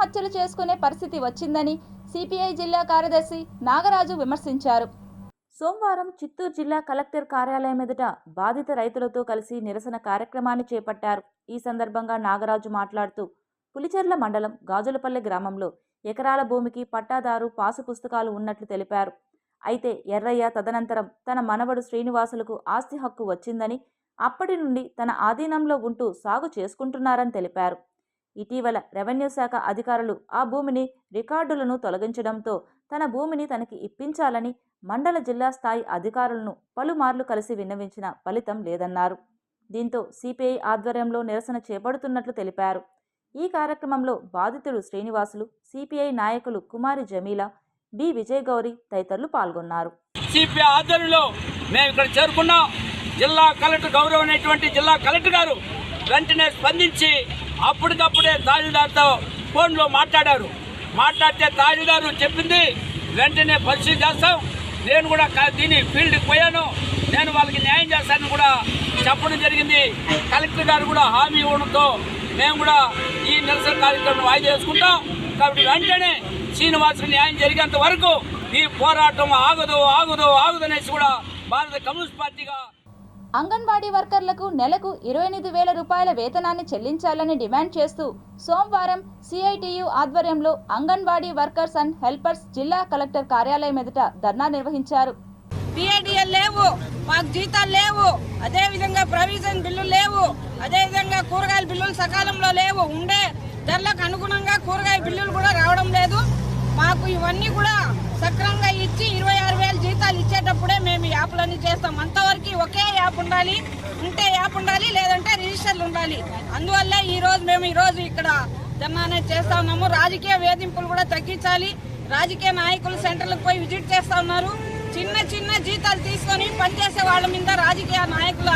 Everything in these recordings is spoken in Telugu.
హత్యలు చేసుకునే పరిస్థితి వచ్చిందని సిపిఐ జిల్లా కార్యదర్శి నాగరాజు విమర్శించారు. సోమవారం చిత్తూరు జిల్లా కలెక్టర్ కార్యాలయం ఎదుట బాధిత రైతులతో కలిసి నిరసన కార్యక్రమాన్ని చేపట్టారు. ఈ సందర్భంగా నాగరాజు మాట్లాడుతూ పులిచెర్ల మండలం గాజులపల్లె గ్రామంలో ఎకరాల భూమికి పట్టాదారు పాసు పుస్తకాలు ఉన్నట్లు తెలిపారు. అయితే ఎర్రయ్య తదనంతరం తన మనవడు శ్రీనివాసులకు ఆస్తి హక్కు వచ్చిందని, అప్పటి నుండి తన ఆధీనంలో ఉంటూ సాగు చేసుకుంటున్నారని తెలిపారు. ఇటీవల రెవెన్యూ శాఖ అధికారులు ఆ భూమిని రికార్డులను తొలగించడంతో తన భూమిని తనకి ఇప్పించాలని మండల జిల్లా స్థాయి అధికారులను పలుమార్లు కలిసి విన్నవించిన ఫలితం లేదన్నారు. దీంతో సిపిఐ ఆధ్వర్యంలో నిరసన చేపడుతున్నట్లు తెలిపారు. ఈ కార్యక్రమంలో బాధితుడు శ్రీనివాసులు, సిపిఐ నాయకులు కుమారి జమీలా, బి విజయగౌరి తదితరులు పాల్గొన్నారు. సిపిఐ ఆధ్వర్యంలో మేము ఇక్కడ చేరుకున్నాం. జిల్లా కలెక్టర్ గౌరవమైనటువంటి జిల్లా కలెక్టర్ గారు వెంటనే స్పందించి అప్పటికప్పుడే తహసీల్దార్తో ఫోన్లో మాట్లాడితే తహసీల్దారు చెప్పింది వెంటనే పరిశీలన చేస్తాం. నేను కూడా దీన్ని ఫీల్డ్కి పోయాను, నేను వాళ్ళకి న్యాయం చేస్తానని కూడా చెప్పడం జరిగింది. కలెక్టర్ గారు కూడా హామీ ఇవ్వడంతో మేము కూడా ఈ నిరసన కార్యక్రమం వాయిదా వేసుకుంటాం. కాబట్టి వెంటనే శ్రీనివాసుకు న్యాయం జరిగేంత వరకు ఈ పోరాటం ఆగదు అనేసి కూడా భారత కమ్యూనిస్ట్ పార్టీగా అంగన్వాడీ వర్కర్లకు నెలకు 28,000 రూపాయల వేతనాన్ని చెల్లించాలని డిమాండ్ చేస్తూ సోమవారం సిఐటియు ఆధ్వర్యంలో అంగన్వాడీ వర్కర్స్ అండ్ హెల్పర్స్ జిల్లా కలెక్టర్ కార్యాలయం ఎదుట ధర్నా నిర్వహించారు. పిఏడిఎల్ లేవు, మాకు జీతాలు లేవు, అదేవిధంగా ప్రొవిజన్ బిల్లులు లేవు, అదేవిధంగా కూరగాయల బిల్లులు సకాలంలో లేవు, ఉండే ధరలకు అనుగుణంగా కూరగాయ బిల్లులు కూడా రావడం లేదు. మాకు ఇవన్నీ కూడా సక్రమంగా ఇచ్చి 26,000 జీతాలు ఇచ్చేటప్పుడే మేము యాప్లన్నీ చేస్తాం. అంతవరకు ఒకే యాప్ ఉండాలి, యాప్ ఉండాలి, లేదంటే రిజిస్టర్లు ఉండాలి. అందువల్ల మేము ఈరోజు ఇక్కడ ధర్నా చేస్తా ఉన్నాము. రాజకీయ వేధింపులు కూడా తగ్గించాలి. రాజకీయ నాయకులు సెంటర్లకు పోయి విజిట్ చేస్తా ఉన్నారు. చిన్న జీతాలు తీసుకొని పనిచేసే వాళ్ళ మీద రాజకీయ నాయకుల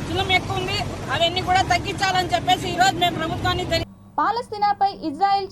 సులుం ఎక్కువ ఉంది. అవన్నీ కూడా తగ్గించాలని చెప్పేసి ఈరోజు మేము ప్రభుత్వాన్ని పాలస్తీనాపై ఇజ్రాయెల్